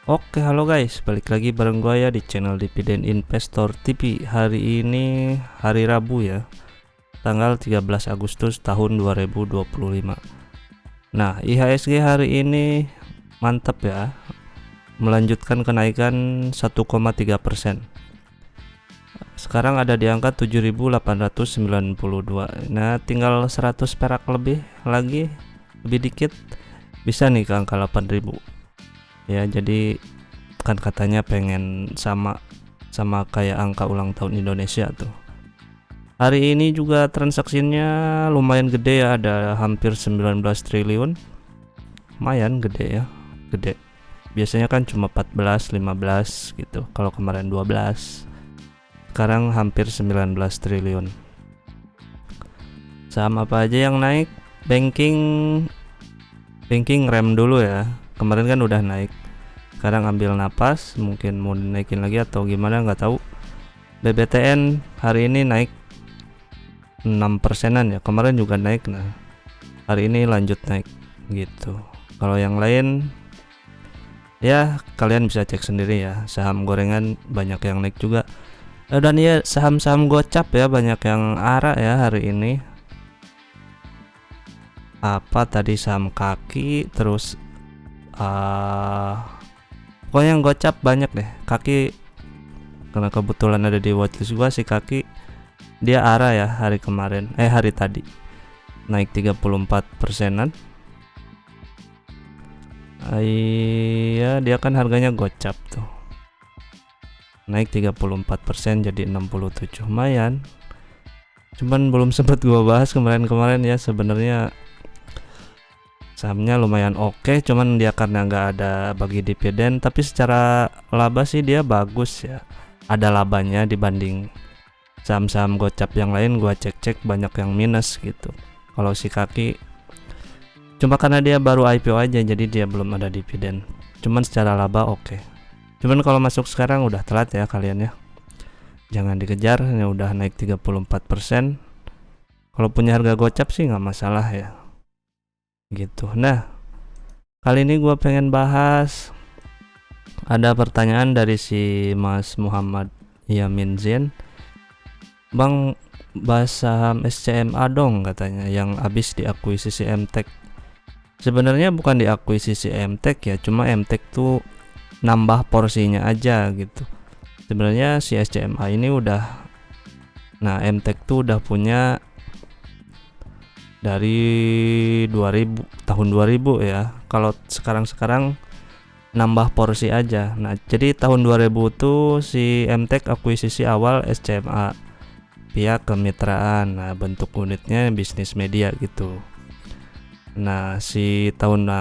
Oke, halo guys, balik lagi bareng gua ya di channel Dividen Investor TV. Hari ini hari Rabu ya, tanggal 13 Agustus tahun 2025. Nah, IHSG hari ini mantap ya, melanjutkan kenaikan 1,3%. Sekarang ada di angka 7.892. Nah, tinggal 100 perak lebih lagi, lebih dikit bisa nih ke angka 8.000. Ya, jadi kan katanya pengen sama kayak angka ulang tahun Indonesia tuh. Hari ini juga transaksinya lumayan gede ya, ada hampir 19 triliun. Lumayan gede ya, gede. Biasanya kan cuma 14, 15 gitu. Kalau kemarin 12. Sekarang hampir 19 triliun. Saham apa aja yang naik? Banking rem dulu ya. Kemarin kan udah naik. Sekarang ambil napas, mungkin mau dinaikin lagi atau gimana nggak tahu. BBTN hari ini naik 6%-an ya. Kemarin juga naik, nah hari ini lanjut naik gitu. Kalau yang lain ya kalian bisa cek sendiri ya. Saham gorengan banyak yang naik juga. Dan ya saham-saham gocap ya banyak yang arah ya hari ini. Apa tadi saham kaki, terus pokoknya yang gocap banyak deh. Kaki karena kebetulan ada di watchlist gua, si kaki dia arah ya hari tadi naik 34%-an. Iya, dia kan harganya gocap tuh, naik 34% jadi 67, lumayan. Cuman belum sempat gua bahas kemarin ya, sebenarnya sahamnya lumayan oke, cuman dia karena nggak ada bagi dividen, tapi secara laba sih dia bagus ya, ada labanya dibanding saham-saham gocap yang lain. Gua cek banyak yang minus gitu. Kalau si kaki cuma karena dia baru IPO aja, jadi dia belum ada dividen, cuman secara laba oke. Cuman kalau masuk sekarang udah telat ya kalian ya, jangan dikejar, ini udah naik 34%. Kalau punya harga gocap sih nggak masalah ya gitu. Nah, kali ini gue pengen bahas, ada pertanyaan dari si Mas Muhammad Yamin Zain. Bang, bahas saham SCMA dong katanya, yang habis diakuisisi MTech. Sebenarnya bukan diakuisisi MTech ya, cuma MTech tuh nambah porsinya aja gitu. Sebenarnya si SCMA ini MTech tuh udah punya dari tahun 2000 ya. Kalau sekarang nambah porsi aja. Nah, jadi tahun 2000 tuh si MTech akuisisi awal SCMA pihak kemitraan. Nah, bentuk unitnya bisnis media gitu. Nah,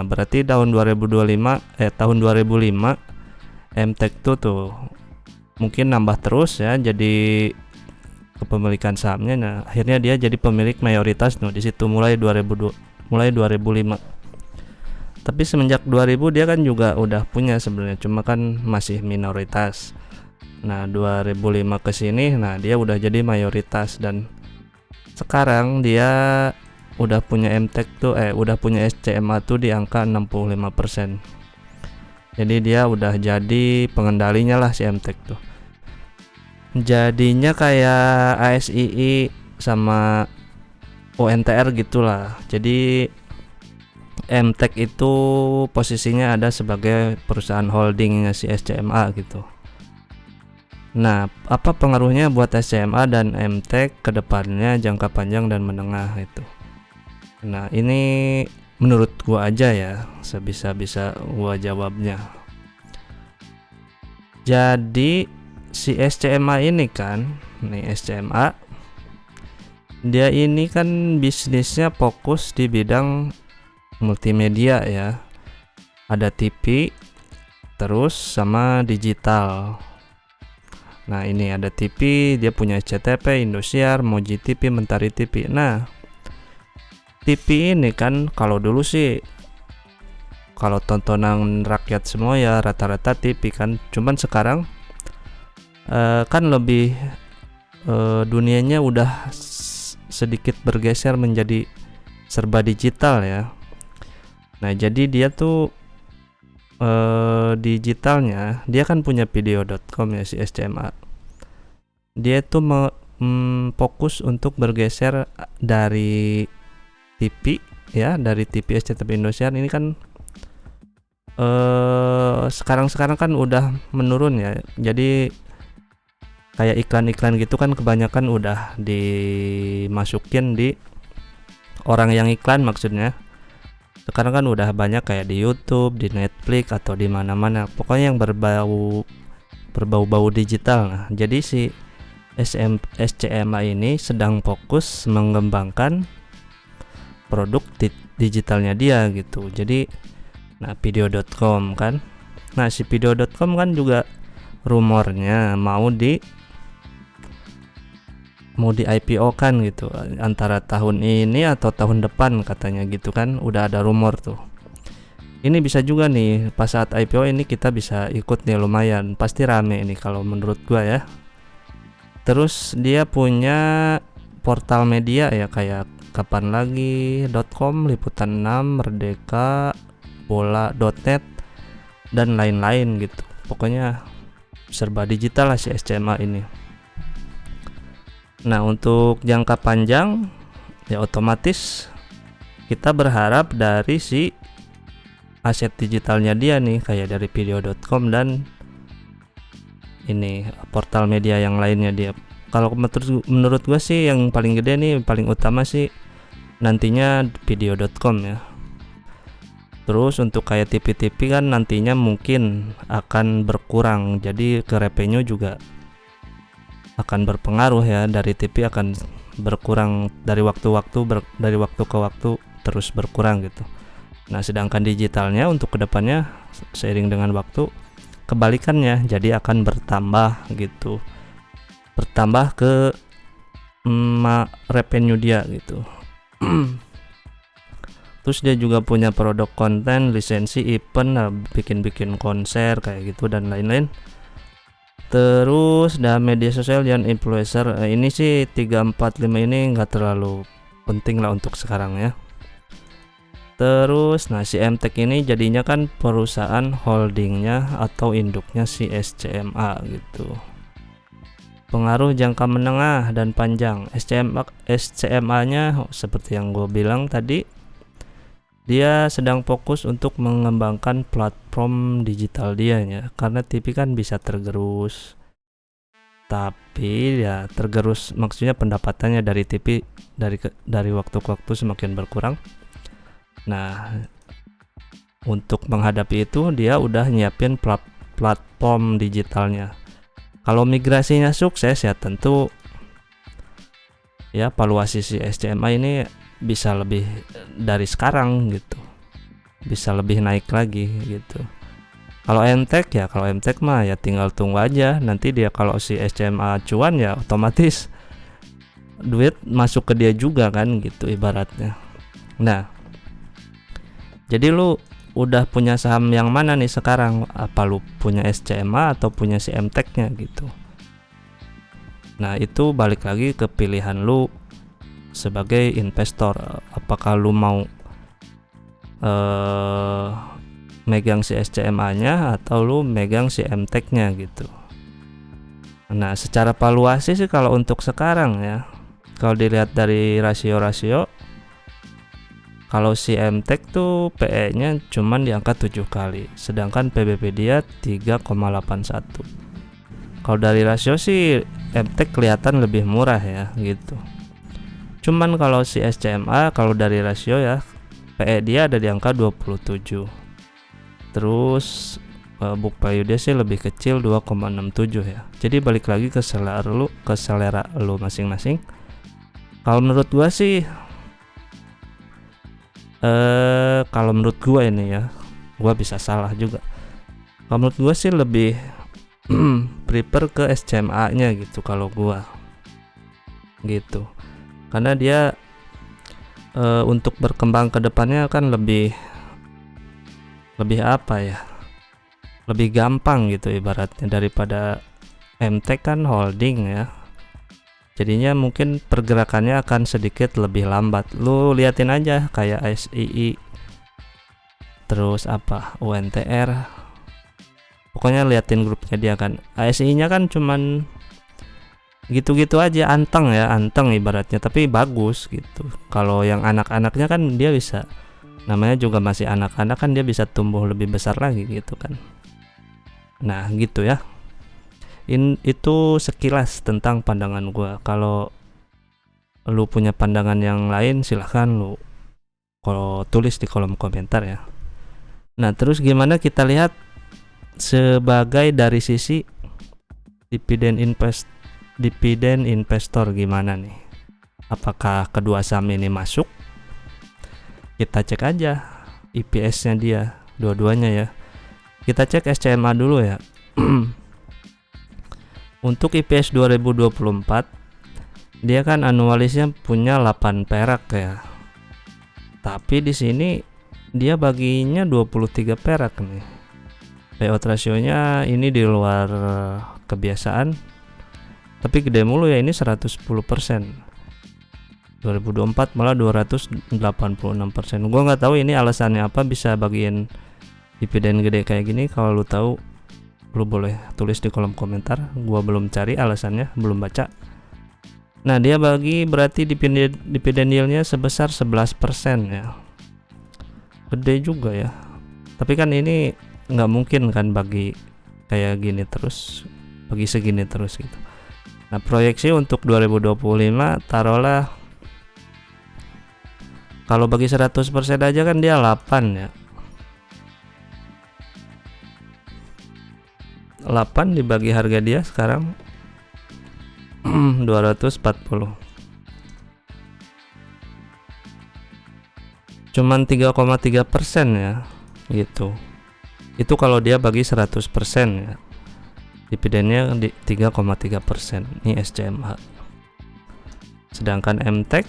berarti tahun 2005 MTech tuh mungkin nambah terus ya, jadi kepemilikan sahamnya. Nah, akhirnya dia jadi pemilik mayoritas di situ mulai 2005. Tapi semenjak 2000 dia kan juga udah punya sebenarnya, cuma kan masih minoritas. Nah, 2005 ke sini dia udah jadi mayoritas, dan sekarang dia udah punya udah punya SCMA tuh di angka 65%. Jadi dia udah jadi pengendalinya lah si MTech tuh. Jadinya kayak ASII sama ONTR gitulah. Jadi MTech itu posisinya ada sebagai perusahaan holdingnya si SCMA gitu. Nah, apa pengaruhnya buat SCMA dan MTech ke depannya, jangka panjang dan menengah itu? Nah, ini menurut gua aja ya, sebisa-bisa gua jawabnya. Jadi si SCMA ini kan, SCMA dia ini kan bisnisnya fokus di bidang multimedia ya. Ada TV terus sama digital. Nah, ini ada TV, dia punya SCTV, Indosiar, Moji TV, Mentari TV. Nah, TV ini kan kalau dulu sih, kalau tontonan rakyat semua ya rata-rata TV kan. Cuman sekarang kan lebih dunianya udah sedikit bergeser menjadi serba digital ya. Nah, jadi dia tuh digitalnya, dia kan punya video.com ya si SCMA. Dia tuh fokus untuk bergeser dari TV ya, dari TV SCTV Indosiar ini kan sekarang kan udah menurun ya. Jadi kayak iklan-iklan gitu kan kebanyakan udah dimasukin di orang yang iklan, maksudnya sekarang kan udah banyak kayak di YouTube, di Netflix atau di mana-mana, pokoknya yang berbau digital. Nah, jadi si SCMA ini sedang fokus mengembangkan produk digitalnya dia gitu. Jadi nah video.com kan. Nah, si video.com kan juga rumornya mau di IPO kan gitu, antara tahun ini atau tahun depan katanya gitu kan, udah ada rumor tuh. Ini bisa juga nih pas saat IPO ini kita bisa ikut nih, lumayan pasti rame ini kalau menurut gua ya. Terus dia punya portal media ya kayak kapanlagi.com, Liputan 6, Merdeka, Bola.net dan lain-lain gitu. Pokoknya serba digital lah si SCMA ini. Nah, untuk jangka panjang ya otomatis kita berharap dari si aset digitalnya dia nih, kayak dari video.com dan ini portal media yang lainnya dia. Kalau menurut gue sih yang paling gede nih, paling utama sih nantinya video.com ya. Terus untuk kayak TV-TV kan nantinya mungkin akan berkurang, jadi ke revenue juga akan berpengaruh ya, dari TV akan berkurang dari waktu ke waktu terus berkurang gitu. Nah, sedangkan digitalnya untuk kedepannya seiring dengan waktu kebalikannya, jadi akan bertambah gitu, bertambah ke revenue dia gitu. Terus dia juga punya produk konten, lisensi, event, bikin konser kayak gitu dan lain-lain. Terus dan media sosial dan influencer, ini sih 3, 4, 5 ini nggak terlalu penting lah untuk sekarang ya. Terus nah si MTech ini jadinya kan perusahaan holdingnya atau induknya si SCMA gitu. Pengaruh jangka menengah dan panjang SCMA-nya seperti yang gue bilang tadi, dia sedang fokus untuk mengembangkan platform digital dia ya, karena TV kan bisa tergerus, tapi ya tergerus maksudnya pendapatannya dari TV dari waktu ke waktu semakin berkurang. Nah, untuk menghadapi itu dia udah nyiapin platform digitalnya. Kalau migrasinya sukses ya tentu ya valuasi si SCMA ini bisa lebih dari sekarang gitu, bisa lebih naik lagi gitu. Kalau MTech mah ya tinggal tunggu aja, nanti dia kalau si SCMA cuan ya otomatis duit masuk ke dia juga kan gitu ibaratnya. Nah, jadi lu udah punya saham yang mana nih sekarang? Apa lu punya SCMA atau punya si MTech-nya gitu? Nah, itu balik lagi ke pilihan lu sebagai investor. Apakah lu mau megang si SCMA-nya atau lu megang si MTech-nya gitu. Nah, secara valuasi sih kalau untuk sekarang ya, kalau dilihat dari rasio-rasio, kalau si MTech tuh PE-nya cuman di angka 7 kali, sedangkan PBB dia 3,81. Kalau dari rasio sih MTech kelihatan lebih murah ya gitu. Cuman kalau si SCMA kalau dari rasio ya PE dia ada di angka 27. Terus book value dia sih lebih kecil 2,67 ya. Jadi balik lagi ke selera lu masing-masing. Kalau menurut gua sih kalau menurut gua ini ya, gua bisa salah juga. Kalau menurut gua sih lebih prefer ke SCMA-nya gitu kalau gua. Gitu. Karena dia untuk berkembang ke depannya kan lebih apa ya? Lebih gampang gitu ibaratnya daripada MTech kan holding ya. Jadinya mungkin pergerakannya akan sedikit lebih lambat. Lu liatin aja kayak SII, terus apa UNTR, pokoknya liatin grupnya dia kan. ASI nya kan cuman gitu-gitu aja, anteng ibaratnya, tapi bagus gitu. Kalau yang anak-anaknya kan dia bisa, namanya juga masih anak-anak kan, dia bisa tumbuh lebih besar lagi gitu kan. Nah gitu ya, itu sekilas tentang pandangan gua. Kalau lu punya pandangan yang lain silahkan lu kalau tulis di kolom komentar ya. Nah terus gimana kita lihat sebagai dari sisi dividen investor gimana nih, apakah kedua saham ini masuk? Kita cek aja EPS nya dia, dua-duanya ya. Kita cek SCMA dulu ya. Untuk EPS 2024 dia kan anualisnya punya 8 perak ya, tapi di sini dia baginya 23 perak nih. Payout rasionya ini di luar kebiasaan, tapi gede mulu ya, ini 110%. 2024 malah 286%. Gua nggak tahu ini alasannya apa bisa bagiin dividen gede kayak gini. Kalau lu tahu, lu boleh tulis di kolom komentar. Gua belum cari alasannya, belum baca. Nah dia bagi berarti dividen yieldnya sebesar 11% ya, gede juga ya. Tapi kan ini nggak mungkin kan bagi kayak gini terus, bagi segini terus gitu. Nah proyeksi untuk 2025 taruhlah kalau bagi 100% aja kan dia 8 ya. 8 dibagi harga dia sekarang 240, cuman 3,3% ya gitu. Itu kalau dia bagi 100% ya, dividennya di 3,3%. Ini SCMH. Sedangkan MTEK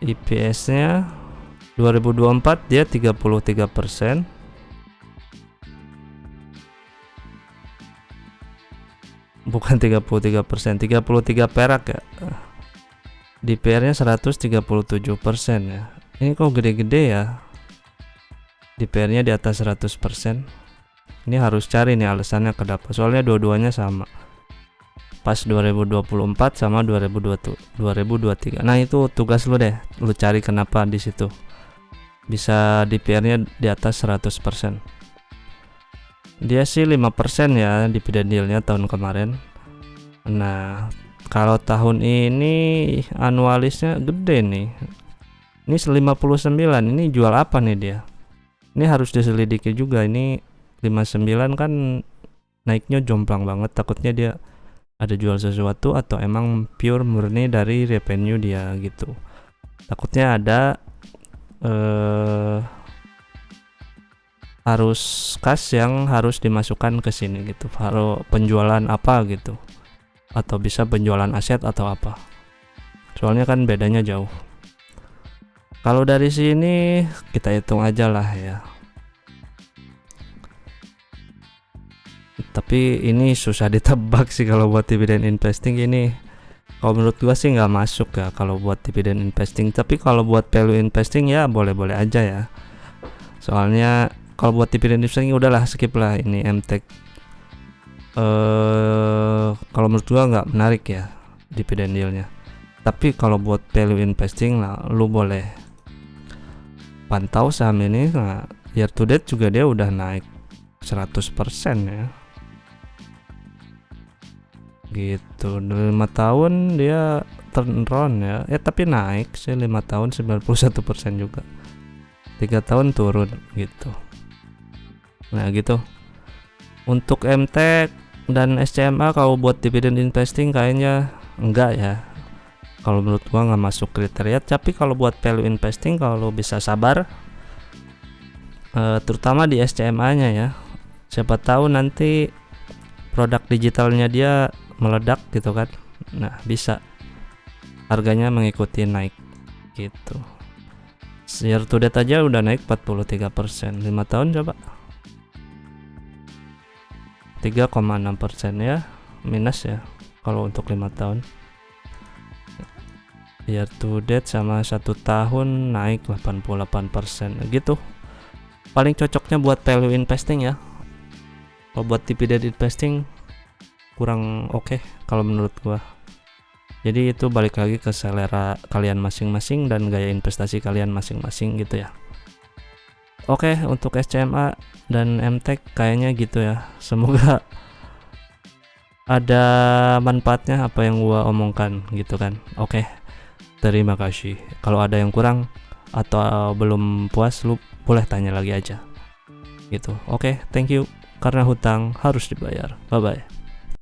EPS nya 2024 dia 33%, bukan 33%, 33 perak ya. DPR nya 137% ya. Ini kok gede-gede ya, DPR nya di atas 100%. Ini harus cari nih alasannya kenapa, soalnya dua-duanya sama pas 2024 sama 2023. Nah itu tugas lu deh, lu cari kenapa di situ bisa DPR nya di atas 100%. Dia sih 5% ya dividen yieldnya tahun kemarin. Nah kalau tahun ini anualisnya gede nih, ini 59. Ini jual apa nih dia? Ini harus diselidiki juga. Ini 59 kan naiknya jomplang banget, takutnya dia ada jual sesuatu atau emang pure murni dari revenue dia gitu. Takutnya ada harus kas yang harus dimasukkan ke sini gitu, harus penjualan apa gitu, atau bisa penjualan aset atau apa, soalnya kan bedanya jauh. Kalau dari sini kita hitung aja lah ya, tapi ini susah ditebak sih kalau buat dividen investing ini. Kalau menurut gua sih nggak masuk ya kalau buat dividen investing, tapi kalau buat value investing ya boleh-boleh aja ya. Soalnya kalau buat dividen investing udahlah skip lah ini MTEK. Kalau menurut gua nggak menarik ya dividen yieldnya. Tapi kalau buat value investing lah, lu boleh pantau saham ini. Nah, year to date juga dia udah naik 100% ya. Gitu. 5 tahun dia turn around ya. Tapi naik sih 5 tahun 91% juga. 3 tahun turun gitu. Nah gitu. Untuk MTEK dan SCMA kalau buat dividen investing kayaknya enggak ya. Kalau menurut gua nggak masuk kriteria. Tapi kalau buat value investing, kalau bisa sabar, terutama di SCMA nya ya, siapa tahu nanti produk digitalnya dia meledak gitu kan. Nah bisa harganya mengikuti naik gitu. Year to date aja udah naik 43%. 5 tahun coba 3,6% ya, minus ya kalau untuk 5 tahun. Year to date sama 1 tahun naik 88% gitu. paling cocoknya buat value investing ya. Kalau buat dividend investing kurang oke kalau menurut gua. Jadi itu balik lagi ke selera kalian masing-masing dan gaya investasi kalian masing-masing gitu ya. Oke, untuk SCMA dan MTech kayaknya gitu ya. Semoga ada manfaatnya apa yang gua omongkan gitu kan. Oke, terima kasih. Kalau ada yang kurang atau belum puas, lu boleh tanya lagi aja gitu. Oke, thank you. Karena hutang harus dibayar. Bye bye.